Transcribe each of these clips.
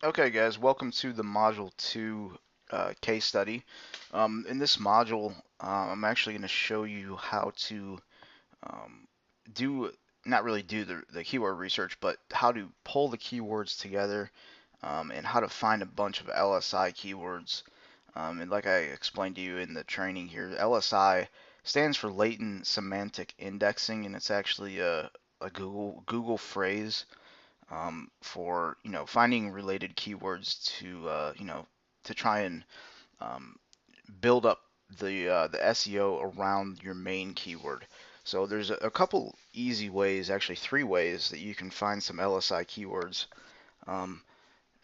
Okay, guys, welcome to the Module 2 case study. In this module, I'm actually going to show you how to um, do, not really do the keyword research, but how to pull the keywords together and how to find a bunch of LSI keywords. And like I explained to you in the training here, LSI stands for latent semantic indexing, and it's actually a Google phrase for finding related keywords to to try and um, build up the SEO around your main keyword. So there's a couple easy ways, actually three ways that you can find some LSI keywords. Um,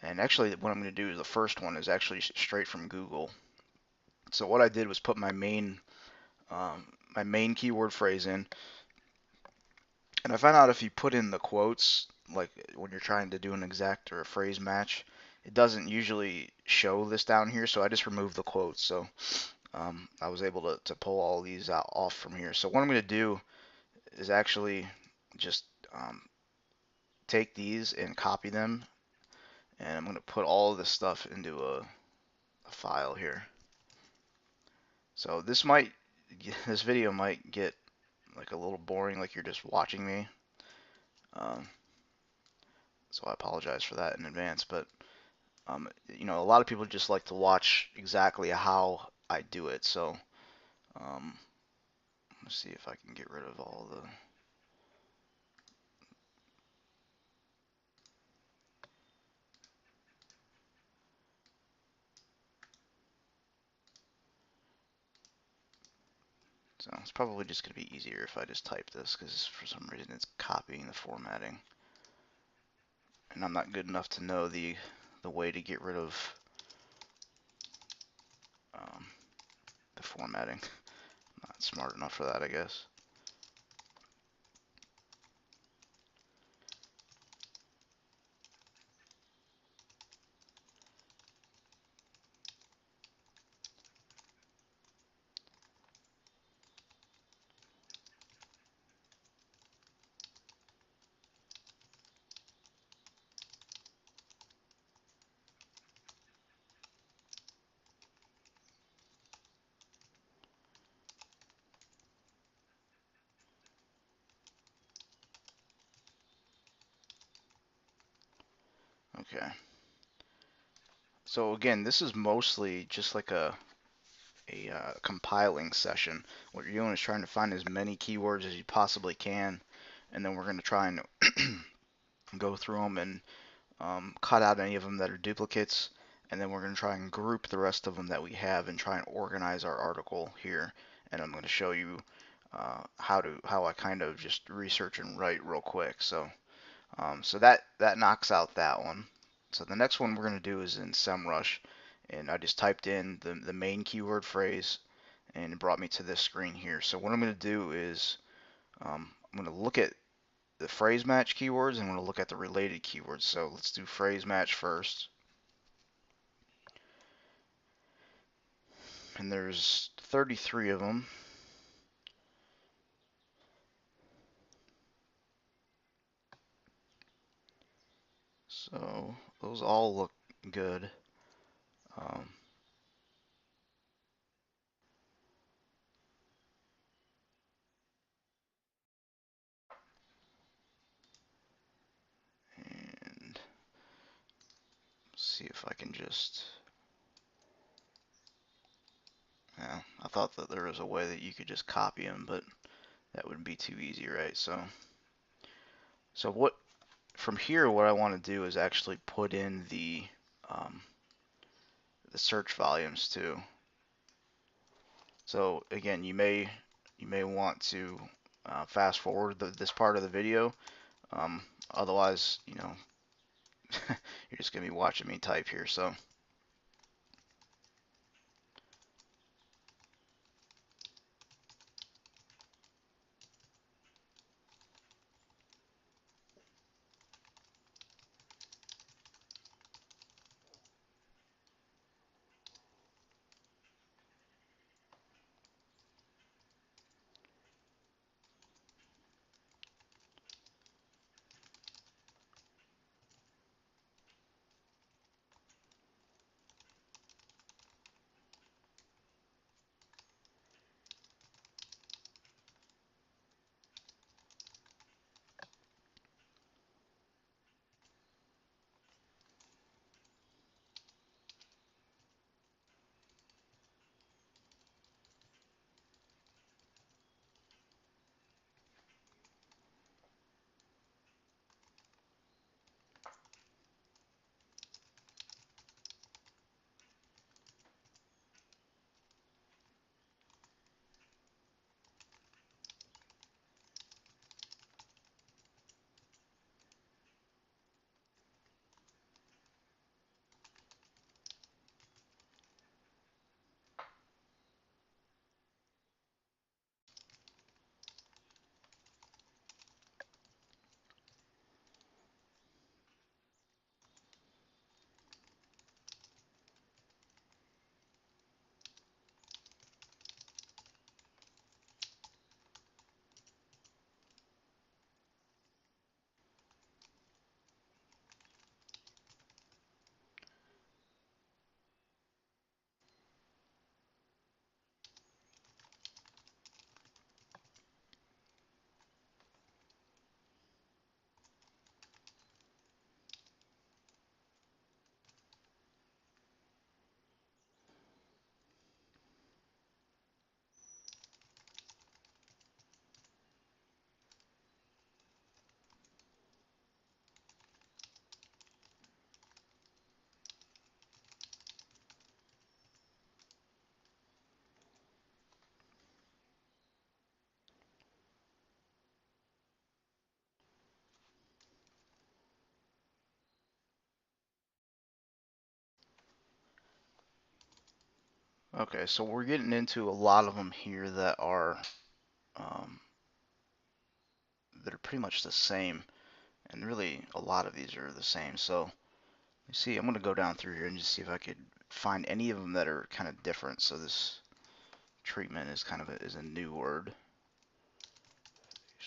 and actually, what I'm going to do is the first one is actually straight from Google. So what I did was put my main keyword phrase in, and I found out if you put in the quotes, like when you're trying to do an exact or a phrase match, it doesn't usually show this down here, so I just removed the quotes. So I was able to pull all these out off from here. So what I'm going to do is actually just take these and copy them, and I'm going to put all of this stuff into a file here. So this video might get like a little boring, like you're just watching me. Um, so I apologize for that in advance, but a lot of people just like to watch exactly how I do it. So um, let's see if I can get rid of all the. So it's probably just going to be easier if I just type this because for some reason it's copying the formatting, and I'm not good enough to know the way to get rid of um, the formatting. I'm not smart enough for that, I guess. Okay. So again, this is mostly just like a compiling session. What you're doing is trying to find as many keywords as you possibly can, and then we're going to try and go through them and cut out any of them that are duplicates, and then we're going to try and group the rest of them that we have and try and organize our article here. And I'm going to show you how I kind of just research and write real quick. So that knocks out that one. So the next one we're going to do is in SEMrush, and I just typed in the main keyword phrase, and it brought me to this screen here. So what I'm going to do is I'm going to look at the phrase match keywords, and I'm going to look at the related keywords. So let's do phrase match first. And there's 33 of them. So those all look good. Um, and see if I can just. Yeah, I thought that there was a way that you could just copy them, but that would be too easy, right? So what from here, what I want to do is actually put in um, the search volumes too. So again, you may want to fast forward this part of the video. Um, Otherwise, you're just gonna be watching me type here. So Okay, so we're getting into a lot of them here um, that are pretty much the same, and really a lot of these are the same. So you see, I'm going to go down through here and just see if I could find any of them that are kind of different. So this treatment is kind of is a new word.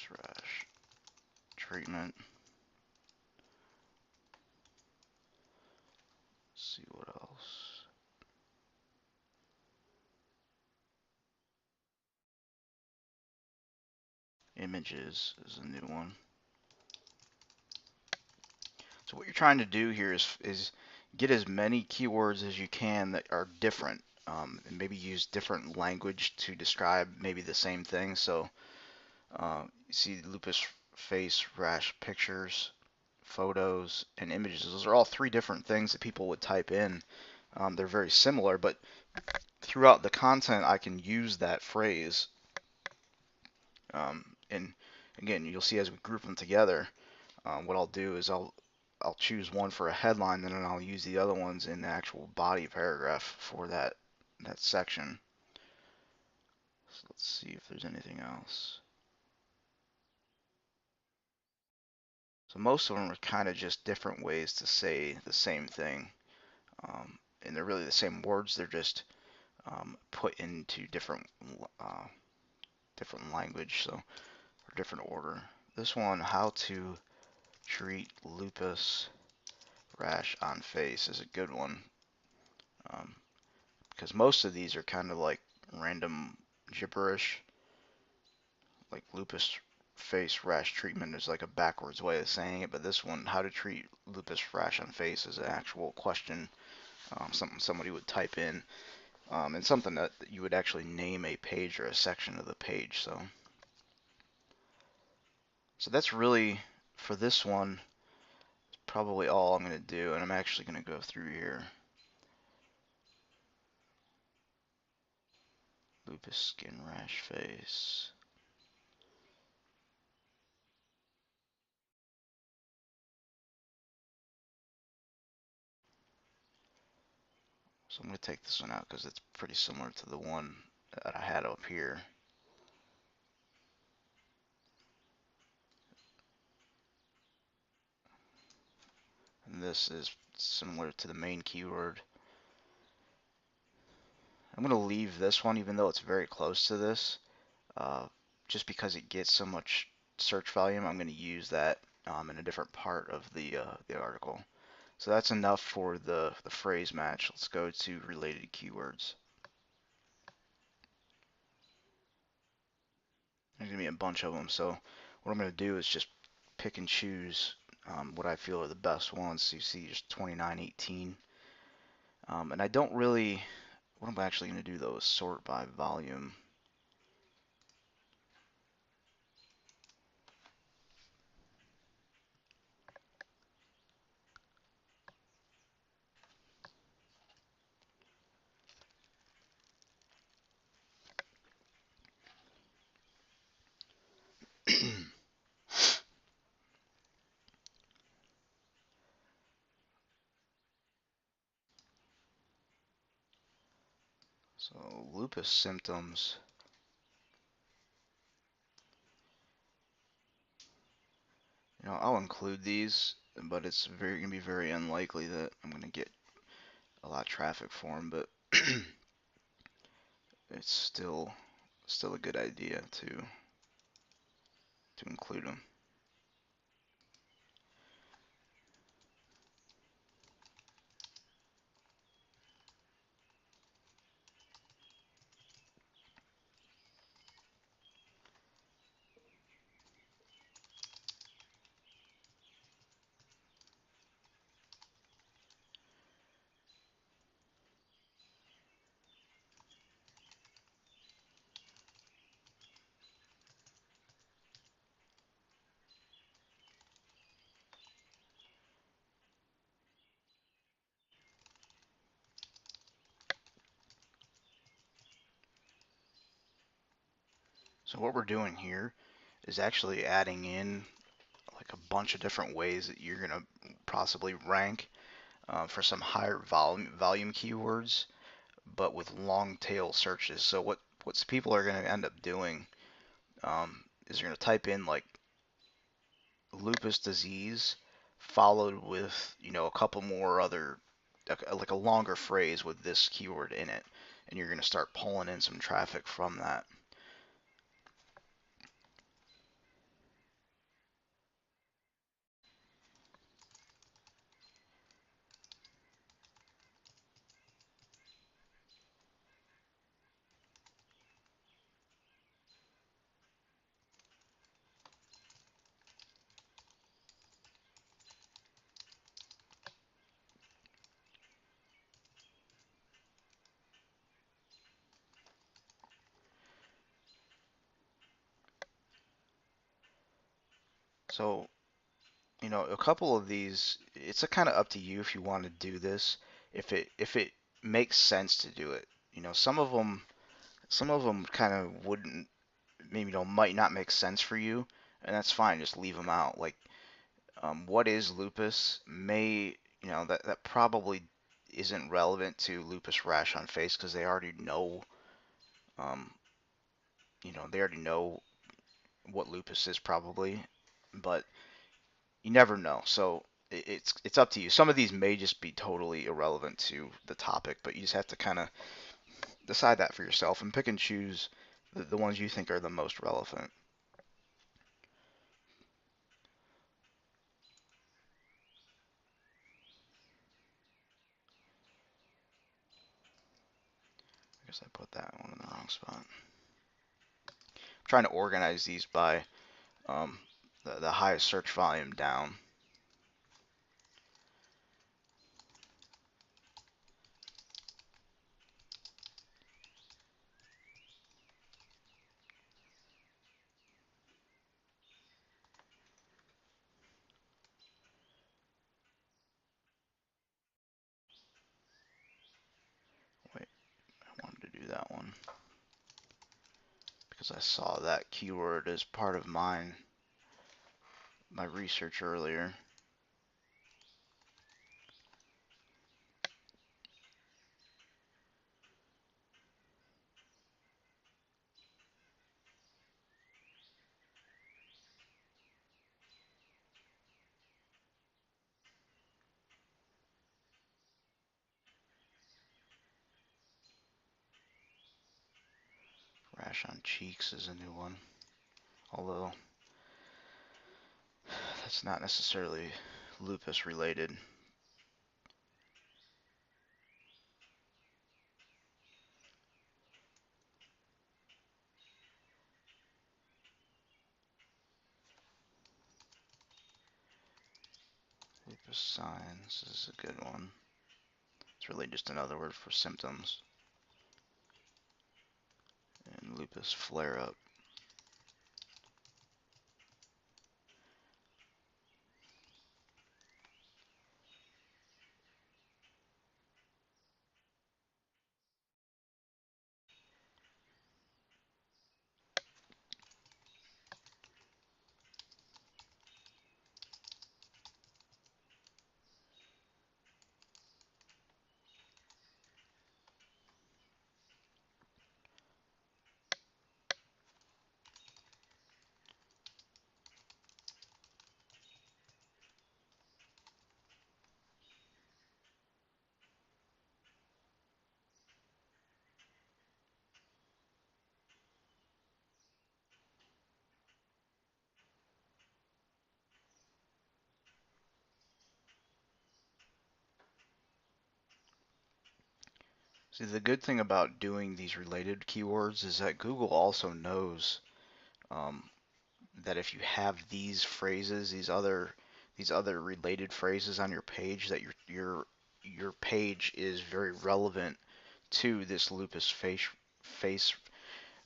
Rash treatment. Let's see what else. Images is a new one. So what you're trying to do here is get as many keywords as you can that are different, and maybe use different language to describe maybe the same thing. So you see lupus face rash pictures, photos, and images. Those are all three different things that people would type in. They're very similar, but throughout the content, I can use that phrase. And again, you'll see as we group them together, what I'll do is I'll choose one for a headline, and then I'll use the other ones in the actual body paragraph for that section. So let's see if there's anything else. So most of them are kind of just different ways to say the same thing, and they're really the same words. They're just put into different language, so or different order. This one, how to treat lupus rash on face, is a good one, because most of these are kind of like random gibberish. Like lupus face rash treatment is like a backwards way of saying it, but this one, how to treat lupus rash on face, is an actual question, something somebody would type in, and something that you would actually name a page or a section of the page. So that's really, for this one, probably all I'm going to do, and I'm actually going to go through here. Lupus skin rash face. So I'm going to take this one out because it's pretty similar to the one that I had up here. And this is similar to the main keyword. I'm going to leave this one even though it's very close to this. Just because it gets so much search volume, I'm going to use that in a different part of the article. So that's enough for the phrase match. Let's go to related keywords. There's going to be a bunch of them. So what I'm going to do is just pick and choose what I feel are the best ones. So you see just 2918. And I don't really, what I'm actually going to do though is sort by volume. So lupus symptoms. I'll include these, but it's going to be very unlikely that I'm going to get a lot of traffic for them. But it's still a good idea to include them. So what we're doing here is actually adding in like a bunch of different ways that you're going to possibly rank for some higher volume keywords, but with long tail searches. So what people are going to end up doing is they're going to type in like lupus disease followed with a couple more other like a longer phrase with this keyword in it, and you're going to start pulling in some traffic from that. So a couple of these, it's a kind of up to you if you want to do this, if it makes sense to do it. Some of them kind of wouldn't, maybe might not make sense for you, and that's fine. Just leave them out. Like, what is lupus? That probably isn't relevant to lupus rash on face because um, they already know what lupus is probably, but you never know. So it's up to you. Some of these may just be totally irrelevant to the topic, but you just have to kind of decide that for yourself and pick and choose the ones you think are the most relevant. I guess I put that one in the wrong spot. I'm trying to organize these by um, the highest search volume down. Wait, I wanted to do that one because I saw that keyword as part of my research earlier. Rash on cheeks is a new one, although that's not necessarily lupus related. Lupus signs is a good one. It's really just another word for symptoms. And lupus flare up. See, the good thing about doing these related keywords is that Google also knows um, that if you have these phrases, these other related phrases on your page, that your page is very relevant to this face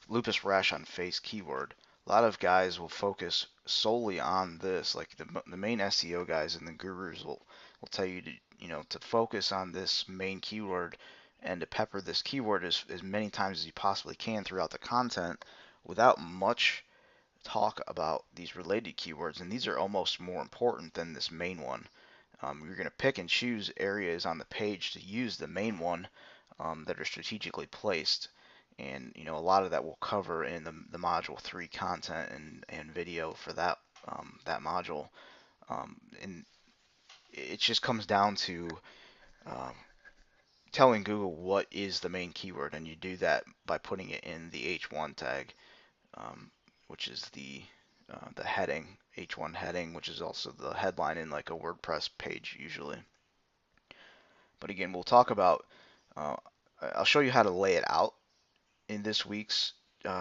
lupus rash on face keyword. A lot of guys will focus solely on this, like the main SEO guys and the gurus will tell you to focus on this main keyword and to pepper this keyword as many times as you possibly can throughout the content without much talk about these related keywords, and these are almost more important than this main one. You're going to pick and choose areas on the page to use the main one, that are strategically placed. And a lot of that we'll cover in the module 3 content and video for that module. And it just comes down to um, telling Google what is the main keyword, and you do that by putting it in the H1 tag, which is the heading, H1 heading, which is also the headline in like a WordPress page usually. But again, we'll talk about. Uh, I'll show you how to lay it out in this week's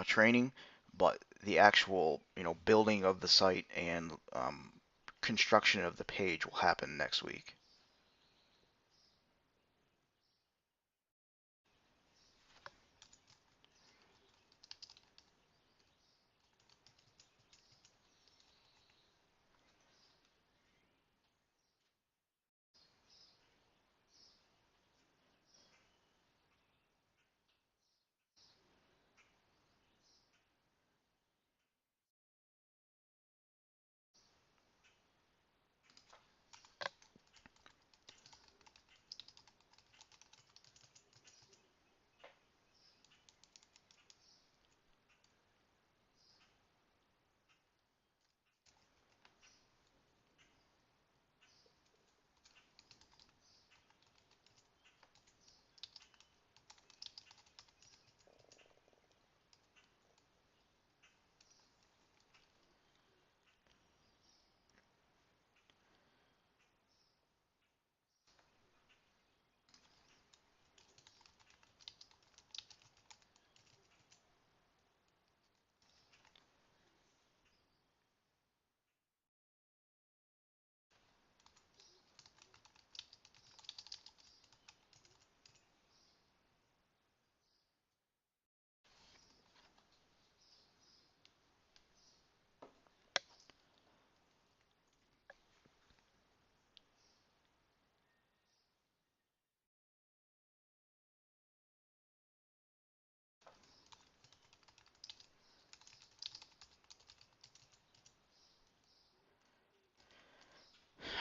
training, but the actual building of the site and construction of the page will happen next week.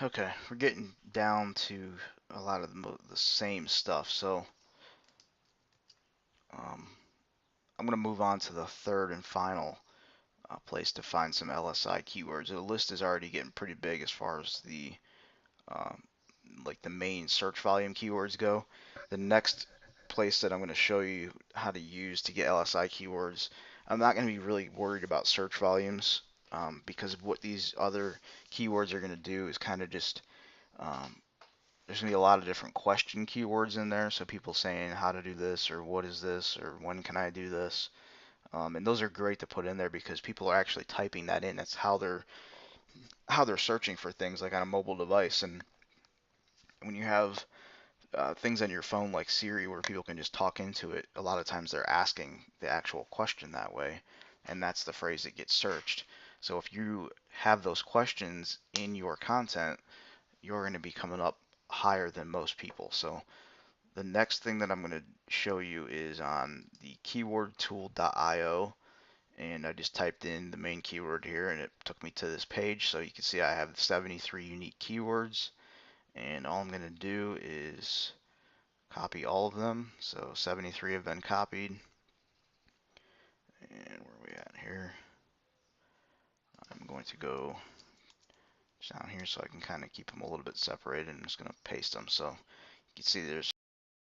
Okay, we're getting down to a lot of the same stuff, so um, I'm going to move on to the third and final place to find some LSI keywords. The list is already getting pretty big as far as um, the main search volume keywords go. The next place that I'm going to show you how to use to get LSI keywords, I'm not going to be really worried about search volumes because what these other keywords are going to do is kind of just um, there's going to be a lot of different question keywords in there. So people saying how to do this or what is this or when can I do this. And those are great to put in there because people are actually typing that in. That's how they're searching for things like on a mobile device. And when you have things on your phone like Siri where people can just talk into it, a lot of times they're asking the actual question that way, and that's the phrase that gets searched. So if you have those questions in your content, you're going to be coming up higher than most people. So the next thing that I'm going to show you is on the keywordtool.io, and I just typed in the main keyword here and it took me to this page. So you can see I have 73 unique keywords, and all I'm going to do is copy all of them. So 73 have been copied. And where are we at here? I'm going to go down here so I can kind of keep them a little bit separated. I'm just going to paste them so you can see there's